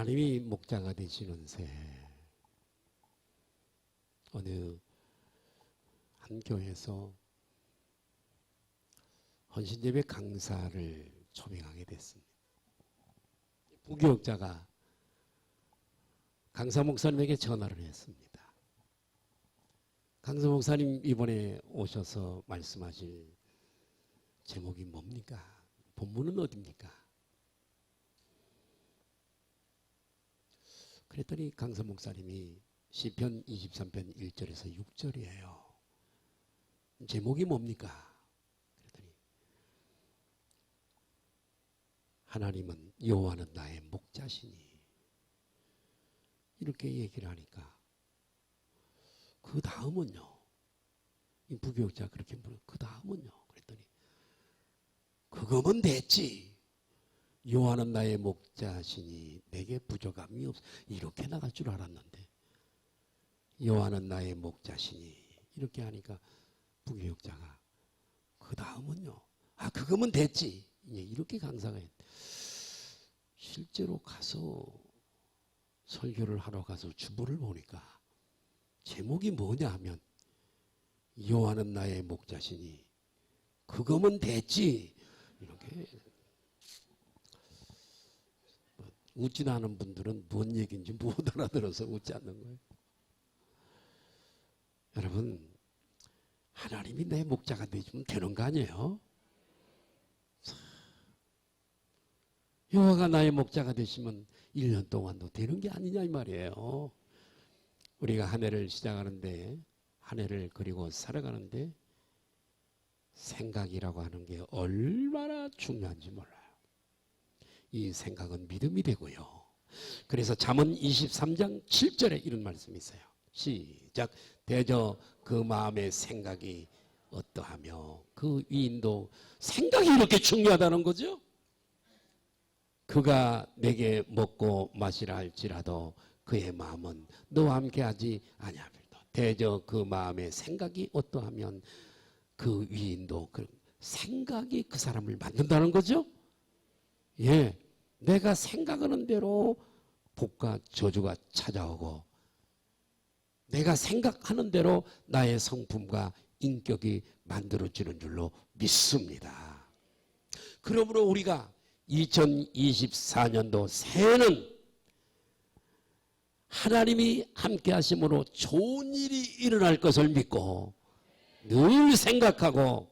하나님이 목자가 되시는 새 어느 한 교회에서 헌신예배 강사를 초빙하게 됐습니다. 부교육자가 강사 목사님에게 전화를 했습니다. 강사 목사님 이번에 오셔서 말씀하실 제목이 뭡니까? 본문은 어디입니까? 그랬더니 강사 목사님이 시편 23편 1절에서 6절이에요. 제목이 뭡니까? 그랬더니 하나님은 여호와는 나의 목자시니 이렇게 얘기를 하니까 그 다음은요. 이 부교육자 그렇게 물어. 그 다음은요. 그랬더니 그거면 됐지. 여호와는 나의 목자시니 내게 부족함이 없어. 이렇게 나갈 줄 알았는데 여호와는 나의 목자시니 이렇게 하니까 부교육자가 그 다음은요. 아 그거면 됐지. 이렇게 강사가 했. 실제로 가서 설교를 하러 가서 주보를 보니까 제목이 뭐냐 하면 여호와는 나의 목자시니 그거면 됐지. 이렇게 웃지도 않은 분들은 뭔 얘기인지 못 알아들어서 웃지 않는 거예요. 여러분 하나님이 내 목자가 되시면 되는 거 아니에요? 여호와가 나의 목자가 되시면 1년 동안도 되는 게 아니냐 이 말이에요. 우리가 한 해를 시작하는데 한 해를 그리고 살아가는데 생각이라고 하는 게 얼마나 중요한지 몰라요. 이 생각은 믿음이 되고요. 그래서 잠언 23장 7절에 이런 말씀이 있어요. 시작. 대저 그 마음의 생각이 어떠하며 그 위인도 생각이 이렇게 중요하다는 거죠. 그가 내게 먹고 마시라 할지라도 그의 마음은 너와 함께하지 아니하리로다. 대저 그 마음의 생각이 어떠하면 그 위인도 그 생각이 그 사람을 만든다는 거죠. 예, 내가 생각하는 대로 복과 저주가 찾아오고 내가 생각하는 대로 나의 성품과 인격이 만들어지는 줄로 믿습니다. 그러므로 우리가 2024년도 새해는 하나님이 함께 하심으로 좋은 일이 일어날 것을 믿고 늘 생각하고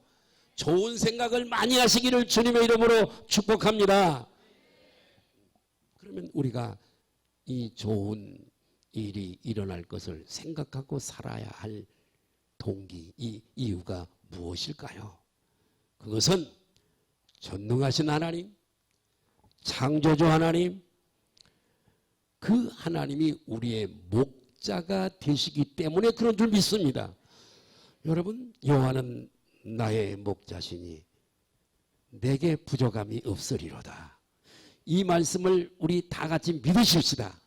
좋은 생각을 많이 하시기를 주님의 이름으로 축복합니다. 그러면 우리가 이 좋은 일이 일어날 것을 생각하고 살아야 할 동기, 이 이유가 무엇일까요? 그것은 전능하신 하나님, 창조주 하나님, 그 하나님이 우리의 목자가 되시기 때문에 그런 줄 믿습니다. 여러분, 여호와는 나의 목자시니 내게 부족함이 없으리로다. 이 말씀을 우리 다 같이 믿으십시다.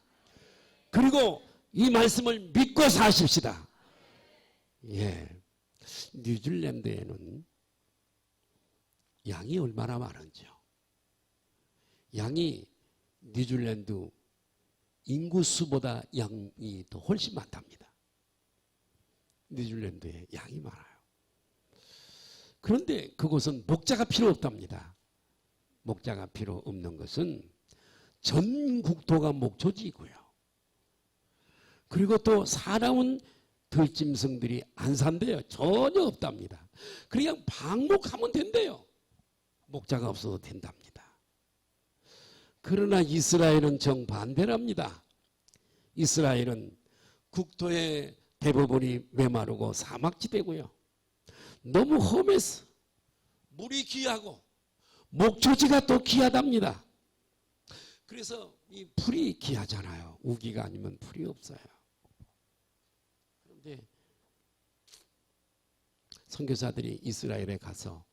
그리고 이 말씀을 믿고 사십시다. 예, 뉴질랜드에는 양이 얼마나 많은지요. 양이 뉴질랜드 인구수보다 양이 더 훨씬 많답니다. 뉴질랜드에 양이 많아요. 그런데 그곳은 목자가 필요 없답니다. 목자가 필요 없는 것은 전 국토가 목초지이고요. 그리고 또 사나운 들짐승들이 안 산대요. 전혀 없답니다. 그냥 방목하면 된대요. 목자가 없어도 된답니다. 그러나 이스라엘은 정반대랍니다. 이스라엘은 국토의 대부분이 메마르고 사막지대고요. 너무 험해서 물이 귀하고 목초지가 또 귀하답니다. 그래서 이 풀이 귀하잖아요. 우기가 아니면 풀이 없어요. 그런데 선교사들이 이스라엘에 가서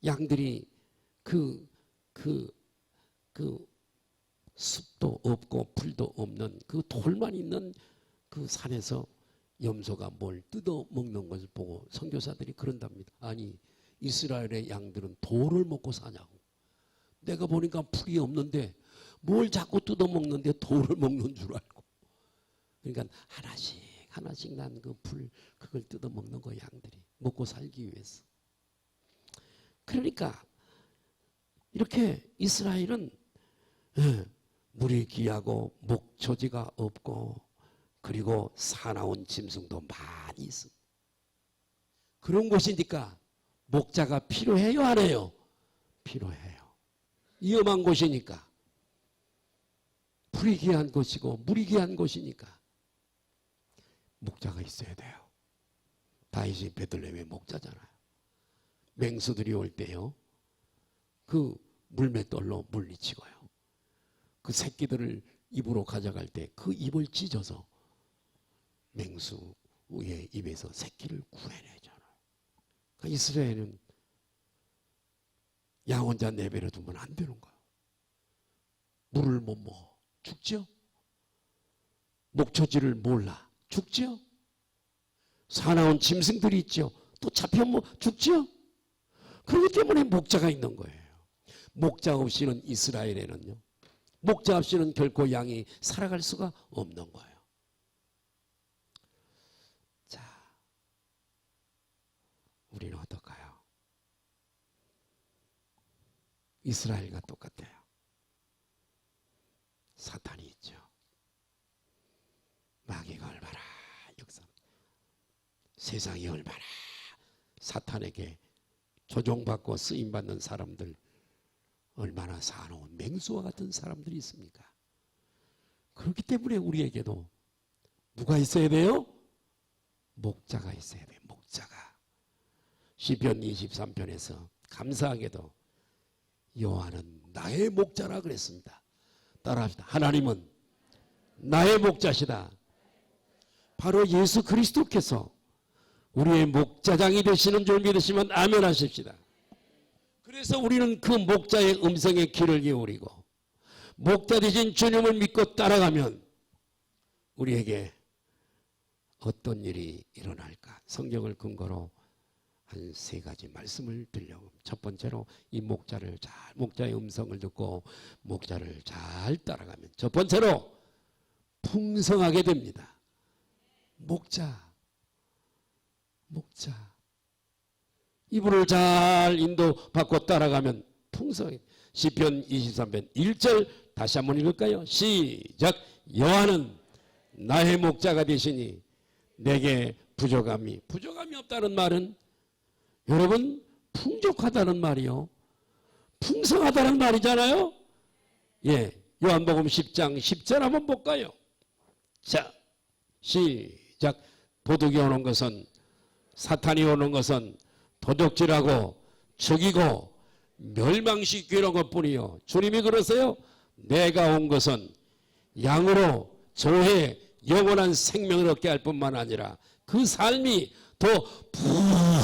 양들이 그 숲도 없고 풀도 없는 그 돌만 있는 그 산에서 염소가 뭘 뜯어 먹는 것을 보고 선교사들이 그런답니다. 아니 이스라엘의 양들은 돌을 먹고 사냐고. 내가 보니까 풀이 없는데 뭘 자꾸 뜯어먹는데 돌을 먹는 줄 알고. 그러니까 하나씩 하나씩 난 그 풀, 그걸 뜯어먹는 거 양들이 먹고 살기 위해서. 그러니까 이렇게 이스라엘은 물이 귀하고 목초지가 없고 그리고 사나운 짐승도 많이 있습니다. 그런 곳이니까 목자가 필요해요, 안 해요? 필요해요. 위험한 곳이니까. 풀이 귀한 곳이고 물이 귀한 곳이니까 목자가 있어야 돼요. 다윗이 베들레헴의 목자잖아요. 맹수들이 올 때요, 그 물맷돌로 물리치고요, 그 새끼들을 입으로 가져갈 때 그 입을 찢어서 맹수의 입에서 새끼를 구해내잖아요. 그러니까 이스라엘은 양 혼자 내버려 두면 안 되는 거예요. 물을 못 먹어, 죽죠? 목초지를 몰라, 죽죠? 사나운 짐승들이 있죠, 또 잡혀 죽죠? 그렇기 때문에 목자가 있는 거예요. 목자 없이는 이스라엘에는요, 목자 없이는 결코 양이 살아갈 수가 없는 거예요. 자, 우리는 어떨까요? 이스라엘과 똑같아요. 사탄이 있죠. 마귀가 얼마나 역사, 세상이 얼마나 사탄에게 조종받고 쓰임받는 사람들, 얼마나 사나운 맹수와 같은 사람들이 있습니까? 그렇기 때문에 우리에게도 누가 있어야 돼요? 목자가 있어야 돼요. 목자가. 시편 23편에서 감사하게도 여호와는 나의 목자라 그랬습니다. 따라합시다. 하나님은 나의 목자시다. 바로 예수 그리스도께서 우리의 목자장이 되시는 줄 믿으시면 아멘 하십시다. 그래서 우리는 그 목자의 음성에 귀를 기울이고 목자 되신 주님을 믿고 따라가면 우리에게 어떤 일이 일어날까? 성경을 근거로 한 세 가지 말씀을 드리려고. 첫 번째로 이 목자의 음성을 듣고 목자를 잘 따라가면 첫 번째로 풍성하게 됩니다. 목자. 이분을 잘 인도받고 따라가면 풍성해. 시편 23편 1절 다시 한번 읽을까요? 시작. 여호와는 나의 목자가 되시니 내게 부족함이 없다는 말은 여러분 풍족하다는 말이요, 풍성하다는 말이잖아요. 예, 요한복음 10장 10절 한번 볼까요? 자, 시작. 도둑이 오는 것은, 사탄이 오는 것은 도둑질하고 죽이고 멸망시키는 것뿐이요, 주님이 그러세요. 내가 온 것은 양으로 조회 영원한 생명을 얻게 할 뿐만 아니라 그 삶이 더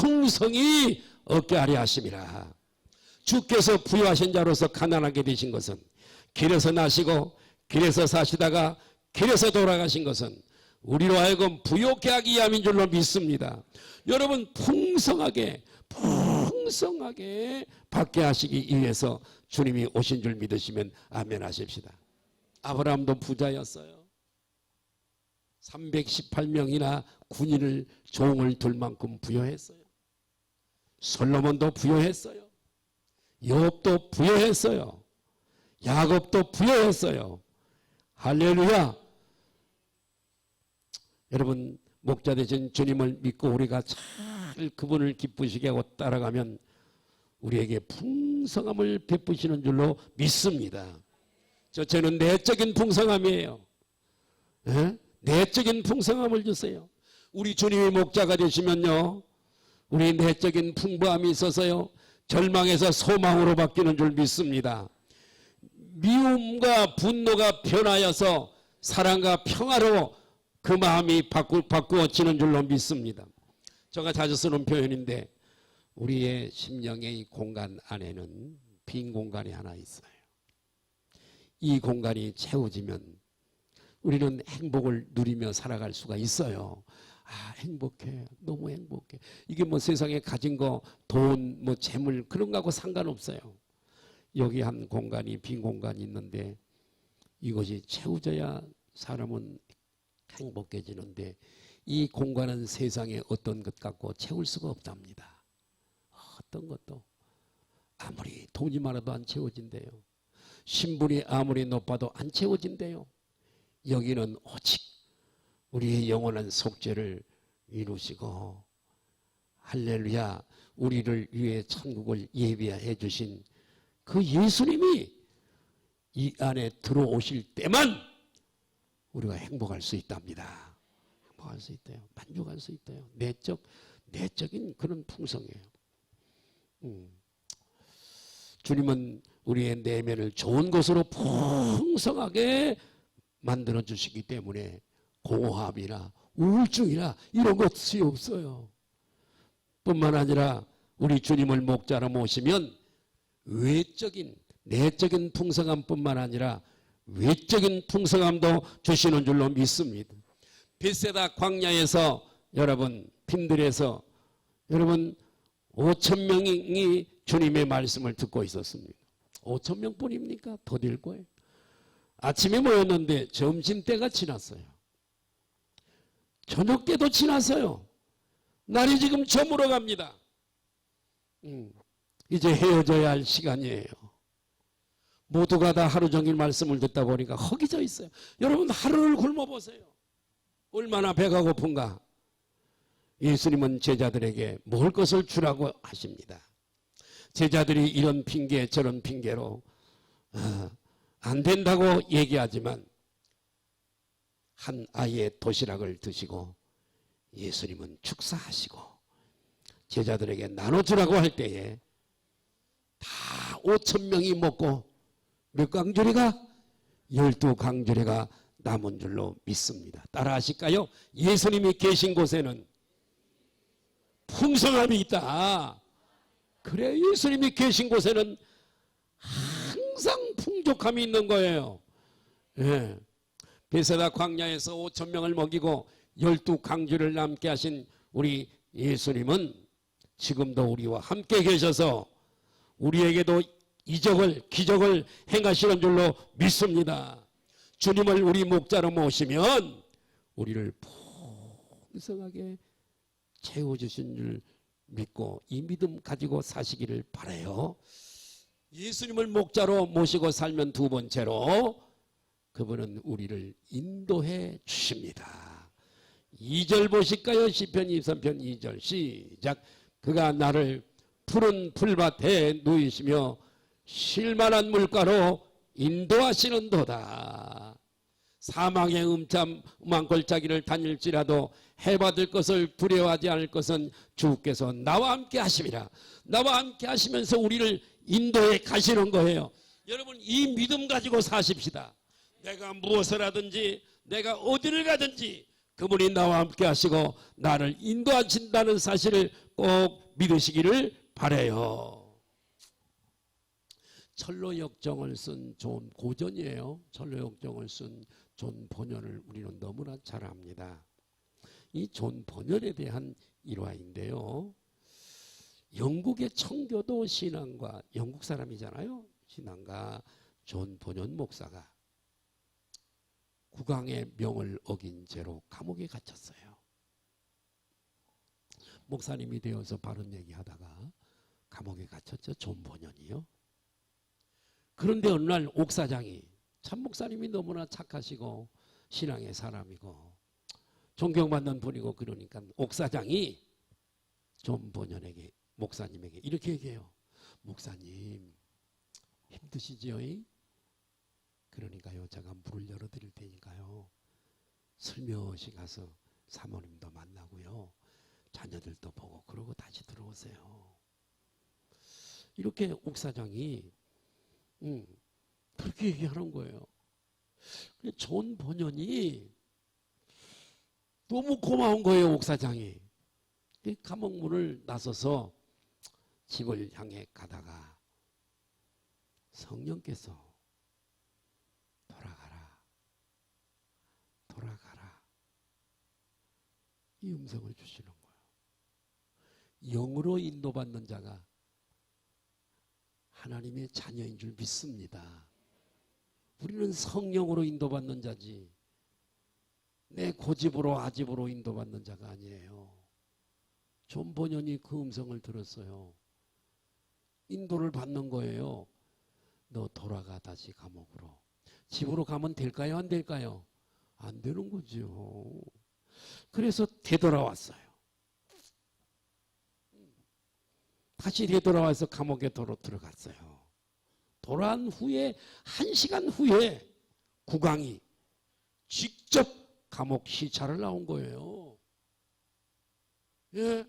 풍성히 얻게 하려 하심이라. 주께서 부유하신 자로서 가난하게 되신 것은, 길에서 나시고 길에서 사시다가 길에서 돌아가신 것은 우리로 하여금 부욕케 하기 위함인 줄로 믿습니다. 여러분 풍성하게 받게 하시기 위해서 주님이 오신 줄 믿으시면 아멘 하십시다. 아브라함도 부자였어요. 318명이나 군인을, 종을 둘 만큼 부여했어요. 솔로몬도 부여했어요. 욥도 부여했어요. 야곱도 부여했어요. 할렐루야. 여러분 목자 되신 주님을 믿고 우리가 잘 그분을 기쁘시게 하고 따라가면 우리에게 풍성함을 베푸시는 줄로 믿습니다. 저는 내적인 풍성함이에요. 에? 내적인 풍성함을 주세요. 우리 주님이 목자가 되시면요, 우리 내적인 풍부함이 있어서요, 절망에서 소망으로 바뀌는 줄 믿습니다. 미움과 분노가 변하여서 사랑과 평화로 그 마음이 바꾸어지는 줄로 믿습니다. 제가 자주 쓰는 표현인데, 우리의 심령의 이 공간 안에는 빈 공간이 하나 있어요. 이 공간이 채워지면 우리는 행복을 누리며 살아갈 수가 있어요. 아, 행복해. 너무 행복해. 이게 뭐 세상에 가진 거, 돈, 뭐 재물 그런 거하고 상관없어요. 여기 한 공간이, 빈 공간이 있는데 이것이 채워져야 사람은 행복해지는데 이 공간은 세상의 어떤 것 갖고 채울 수가 없답니다. 어떤 것도 아무리 돈이 많아도 안 채워진대요. 신분이 아무리 높아도 안 채워진대요. 여기는 오직 우리의 영원한 속죄를 이루시고 할렐루야 우리를 위해 천국을 예비해 주신 그 예수님이 이 안에 들어오실 때만 우리가 행복할 수 있답니다. 행복할 수 있대요. 만족할 수 있대요. 내적인 그런 풍성이에요. 주님은 우리의 내면을 좋은 것으로 풍성하게 만들어 주시기 때문에 공허함이나 우울증이나 이런 것이 없어요. 뿐만 아니라 우리 주님을 목자로 모시면 내적인 풍성함뿐만 아니라 외적인 풍성함도 주시는 줄로 믿습니다. 벳세다 광야에서 여러분 빈들에서 여러분 5천 명이 주님의 말씀을 듣고 있었습니다. 5천 명뿐입니까? 더 될 거예요. 아침에 모였는데 점심때가 지났어요. 저녁 때도 지났어요. 날이 지금 저물어 갑니다. 이제 헤어져야 할 시간이에요. 모두가 다 하루 종일 말씀을 듣다 보니까 허기져 있어요. 여러분 하루를 굶어보세요. 얼마나 배가 고픈가. 예수님은 제자들에게 먹을 것을 주라고 하십니다. 제자들이 이런 핑계 저런 핑계로 안 된다고 얘기하지만 한 아이의 도시락을 드시고 예수님은 축사하시고 제자들에게 나눠주라고 할 때에 다 5천 명이 먹고 몇 강주리가? 12강주리가 남은 줄로 믿습니다. 따라 하실까요? 예수님이 계신 곳에는 풍성함이 있다. 그래 예수님이 계신 곳에는 항상 풍족함이 있는 거예요. 예. 베세다 광야에서 5천 명을 먹이고 12강주를 남게 하신 우리 예수님은 지금도 우리와 함께 계셔서 우리에게도 기적을 행하시는 줄로 믿습니다. 주님을 우리 목자로 모시면 우리를 풍성하게 채워주신 줄 믿고 이 믿음 가지고 사시기를 바라요. 예수님을 목자로 모시고 살면 두 번째로 그분은 우리를 인도해 주십니다. 2절 보실까요? 시편 23편 2절 시작. 그가 나를 푸른 풀밭에 누이시며 쉴만한 물가로 인도하시는도다. 사망의 음한골짜기를 다닐지라도 해받을 것을 두려워하지 않을 것은 주께서 나와 함께 하심이라. 나와 함께 하시면서 우리를 인도해 가시는 거예요. 여러분 이 믿음 가지고 사십시다. 내가 무엇을 하든지 내가 어디를 가든지 그분이 나와 함께 하시고 나를 인도하신다는 사실을 꼭 믿으시기를 바라요. 철로역정을 쓴 존 고전이에요. 철로역정을 쓴 존 번연을 우리는 너무나 잘 압니다. 이 존 번연에 대한 일화인데요. 영국의 청교도 신앙가, 영국 사람이잖아요. 신앙가 존 번연 목사가 국왕의 명을 어긴 죄로 감옥에 갇혔어요. 목사님이 되어서 바른 얘기하다가 감옥에 갇혔죠. 존 번연이요. 그런데 어느 날 옥사장이 참 목사님이 너무나 착하시고 신앙의 사람이고 존경받는 분이고 그러니까 옥사장이 존 번연에게 목사님에게 이렇게 얘기해요. 목사님 힘드시지요? 그러니까요 제가 문을 열어드릴 테니까요 슬며시 가서 사모님도 만나고요 자녀들도 보고 그러고 다시 들어오세요. 이렇게 옥사장이 그렇게 얘기하는 거예요. 존 번연이 너무 고마운 거예요. 옥사장이 감옥 문을 나서서 집을 향해 가다가 성령께서 돌아가라 이 음성을 주시는 거예요. 영으로 인도받는 자가 하나님의 자녀인 줄 믿습니다. 우리는 성령으로 인도받는 자지 내 고집으로 아집으로 인도받는 자가 아니에요. 존 번연이 그 음성을 들었어요. 인도를 받는 거예요. 너 돌아가 다시 감옥으로. 집으로 가면 될까요? 안 될까요? 안 되는 거죠. 그래서 되돌아왔어요. 다시 되돌아와서 감옥에 들어갔어요. 돌아온 후에 1시간 후에 국왕이 직접 감옥 시찰을 나온 거예요. 예.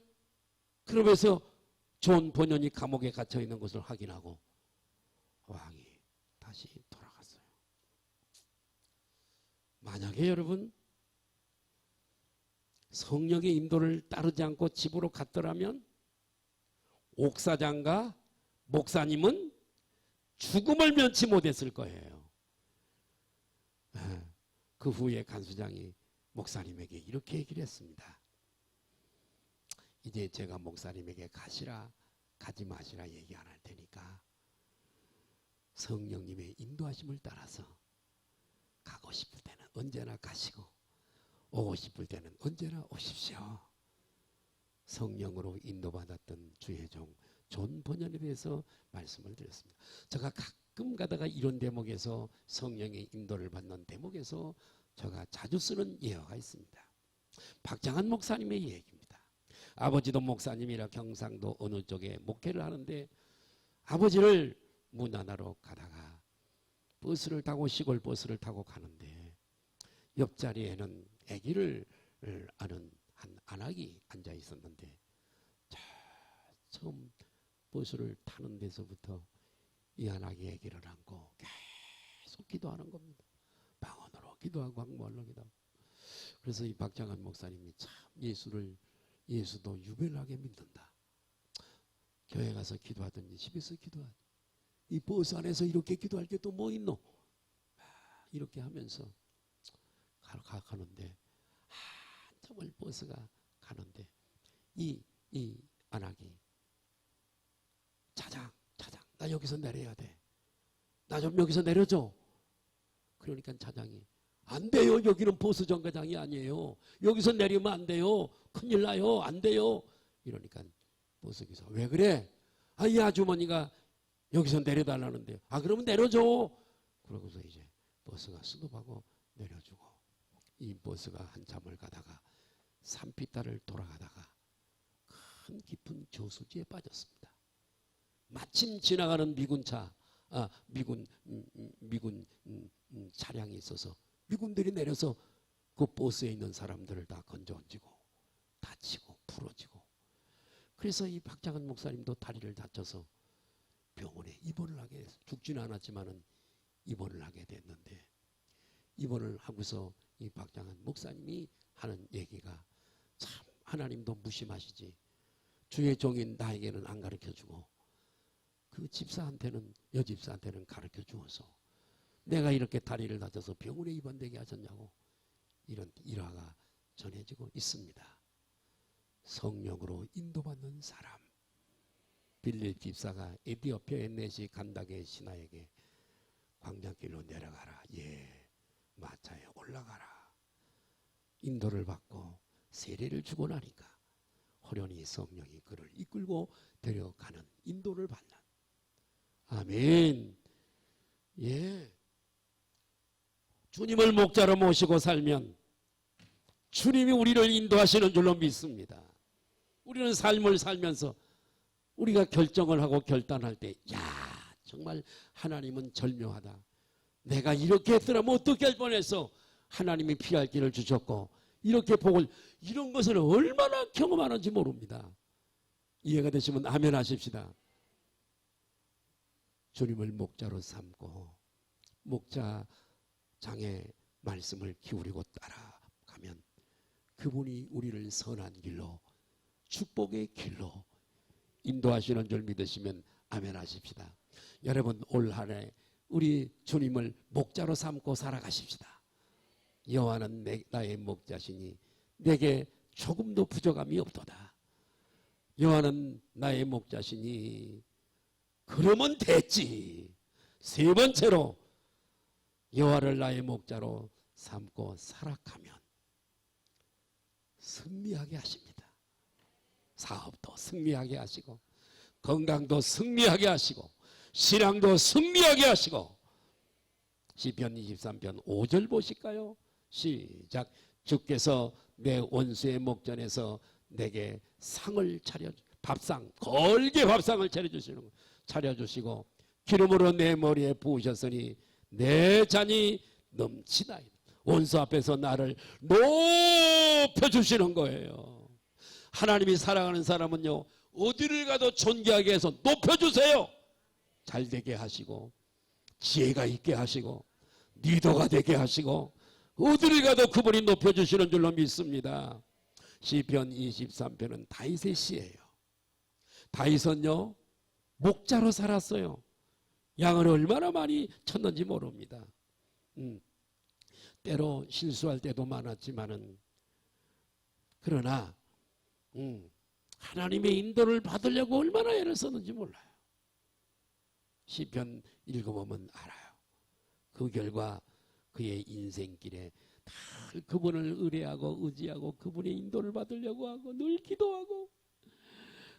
그러면서 존 번연이 감옥에 갇혀 있는 것을 확인하고 왕이 다시 돌아갔어요. 만약에 여러분 성령의 인도를 따르지 않고 집으로 갔더라면 옥사장과 목사님은 죽음을 면치 못했을 거예요. 그 후에 간수장이 목사님에게 이렇게 얘기를 했습니다. 이제 제가 목사님에게 가시라 가지 마시라 얘기 안 할 테니까 성령님의 인도하심을 따라서 가고 싶을 때는 언제나 가시고 오고 싶을 때는 언제나 오십시오. 성령으로 인도받았던 주의 종 존 번연에 대해서 말씀을 드렸습니다. 제가 가끔 가다가 이런 대목에서 성령의 인도를 받는 대목에서 제가 자주 쓰는 예화가 있습니다. 박장한 목사님의 얘기입니다. 아버지도 목사님이라 경상도 어느 쪽에 목회를 하는데 아버지를 문안하러 가다가 버스를 타고 시골 버스를 타고 가는데 옆자리에는 아기를 아는 한 아낙이 앉아 있었는데 처음 버스를 타는 데서부터 이 아낙이 아기를 안고 계속 기도하는 겁니다. 방언으로 기도하고 한국말로 기도하고. 그래서 이 박장한 목사님이 참 예수도 유별나게 믿는다. 교회 가서 기도하든지 집에서 기도하든지 이 버스 안에서 이렇게 기도할 게 또 뭐 있노? 이렇게 하면서 가는데 한참을 버스가 가는데 이 안악이 차장 나 여기서 내려야 돼. 나 좀 여기서 내려줘. 그러니까 차장이 안 돼요. 여기는 버스 정거장이 아니에요. 여기서 내리면 안 돼요. 큰일 나요. 안 돼요. 이러니까 버스기사 왜 그래? 이 아주머니가 여기서 내려달라는데 그러면 내려줘. 그러고서 이제 버스가 스톱하고 내려주고 이 버스가 한참을 가다가 산피따를 돌아가다가 큰 깊은 저수지에 빠졌습니다. 마침 지나가는 미군 차량이 있어서 미군들이 내려서 그 버스에 있는 사람들을 다 건져 얹고 다치고 부러지고 그래서 이 박장한 목사님도 다리를 다쳐서 병원에 입원을 하게 됐어요. 죽지는 않았지만은 입원을 하게 됐는데 입원을 하고서 이 박장한 목사님이 하는 얘기가 참 하나님도 무심하시지 주의 종인 나에게는 안 가르쳐주고 그 여집사한테는 가르쳐주어서 내가 이렇게 다리를 다쳐서 병원에 입원되게 하셨냐고 이런 일화가 전해지고 있습니다. 성령으로 인도받는 사람 빌립 집사가 에티오피아 엔넷이 간다게 신하에게 광장길로 내려가라. 마차에 올라가라. 인도를 받고 세례를 주고 나니까 호련히 성령이 그를 이끌고 데려가는 인도를 받는 아멘. 주님을 목자로 모시고 살면 주님이 우리를 인도하시는 줄로 믿습니다. 우리는 삶을 살면서 우리가 결정을 하고 결단할 때 정말 하나님은 절묘하다. 내가 이렇게 했더라면 어떻게 할 뻔했어. 하나님이 피할 길을 주셨고 이렇게 복을 이런 것을 얼마나 경험하는지 모릅니다. 이해가 되시면 아멘 하십시다. 주님을 목자로 삼고 목자장의 말씀을 기울이고 따라가면 그분이 우리를 선한 길로 축복의 길로 인도하시는 줄 믿으시면 아멘 하십시다. 여러분 올 한 해 우리 주님을 목자로 삼고 살아가십시다. 여호와는 나의 목자시니 내게 조금도 부족함이 없도다. 여호와는 나의 목자시니 그러면 됐지. 세 번째로 여호와를 나의 목자로 삼고 살아가면 승리하게 하십니다. 사업도 승리하게 하시고 건강도 승리하게 하시고 신앙도 승리하게 하시고. 시편 23편 5절 보실까요? 시작. 주께서 내 원수의 목전에서 내게 상을 밥상, 걸게 밥상을 차려주시고 기름으로 내 머리에 부으셨으니 내 잔이 넘치나이다. 원수 앞에서 나를 높여주시는 거예요. 하나님이 사랑하는 사람은요, 어디를 가도 존귀하게 해서 높여주세요. 잘되게 하시고 지혜가 있게 하시고 리더가 되게 하시고 어디를 가도 그분이 높여주시는 줄로 믿습니다. 시편 23편은 다윗의 시예요. 다윗은요, 목자로 살았어요. 양을 얼마나 많이 쳤는지 모릅니다. 때로 실수할 때도 많았지만은, 그러나 하나님의 인도를 받으려고 얼마나 애를 썼는지 몰라요. 시편 읽어보면 알아요. 그 결과 그의 인생길에 늘 그분을 의뢰하고 의지하고 그분의 인도를 받으려고 하고 늘 기도하고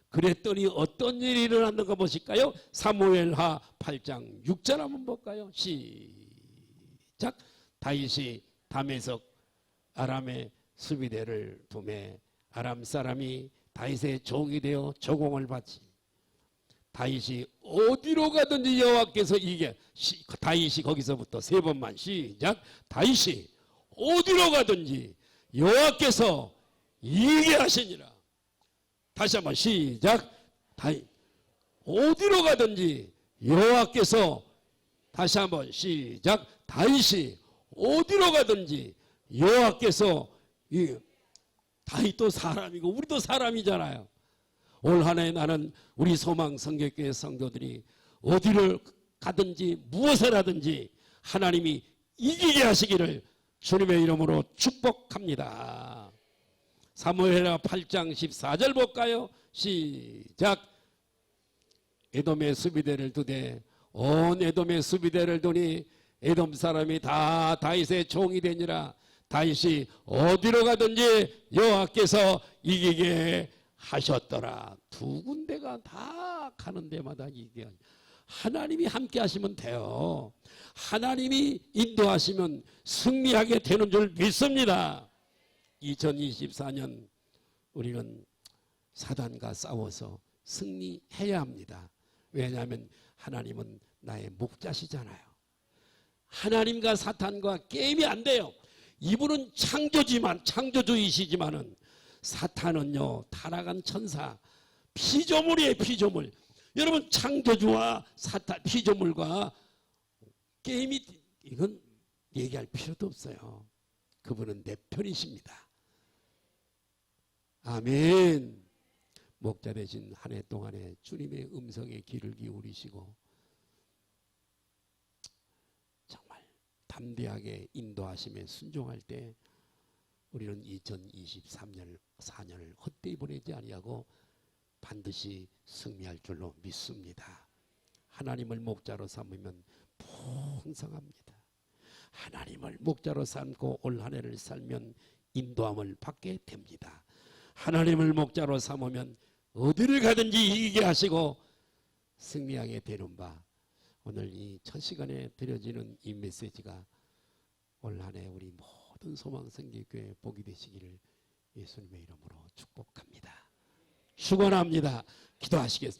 그랬더니 어떤 일이 일어났는가 보실까요? 사무엘하 8장 6절 한번 볼까요? 시작. 다윗이 다메섹 아람의 수비대를 두매 아람 사람이 다윗의 종이 되어 조공을 받지. 다윗이 어디로 가든지 여호와께서 다윗이 거기서부터 세 번만 시작. 다윗이 어디로 가든지 여호와께서 이기게 하시니라. 다시 한번 시작. 다윗 어디로 가든지 여호와께서, 다시 한번 시작. 다윗이 어디로 가든지 여호와께서, 다윗도 사람이고 우리도 사람이잖아요. 올 한 해 나는 우리 소망 성결교회 성도들이 어디를 가든지 무엇을 하든지 하나님이 이기게 하시기를 주님의 이름으로 축복합니다. 사무엘하 8장 14절 볼까요? 시작. 에돔의 수비대를 두되 온 에돔의 수비대를 두니 에돔 사람이 다 다윗의 종이 되니라. 다윗이 어디로 가든지 여호와께서 이기게 하셨더라. 두 군데가 다 가는 데마다 이게 하나님이 함께 하시면 돼요. 하나님이 인도하시면 승리하게 되는 줄 믿습니다. 2024년 우리는 사단과 싸워서 승리해야 합니다. 왜냐하면 하나님은 나의 목자시잖아요. 하나님과 사탄과 게임이 안 돼요. 이분은 창조주이시지만은 사탄은요, 타락한 천사, 피조물이에요. 피조물. 여러분, 창조주와 사탄, 피조물과 게임이, 이건 얘기할 필요도 없어요. 그분은 내 편이십니다. 아멘. 목자 되신 한 해 동안에 주님의 음성에 귀를 기울이시고 정말 담대하게 인도하심에 순종할 때 우리는 2023년 헛되이 보내지 아니하고 반드시 승리할 줄로 믿습니다. 하나님을 목자로 삼으면 풍성합니다. 하나님을 목자로 삼고 올 한 해를 살면 인도함을 받게 됩니다. 하나님을 목자로 삼으면 어디를 가든지 이기게 하시고 승리하게 되는 바, 오늘 이 첫 시간에 드려지는 이 메시지가 올 한 해 우리 모든 소망성교회 복이 되시기를 예수님의 이름으로 축복합니다. 축원합니다. 기도하시겠습니다.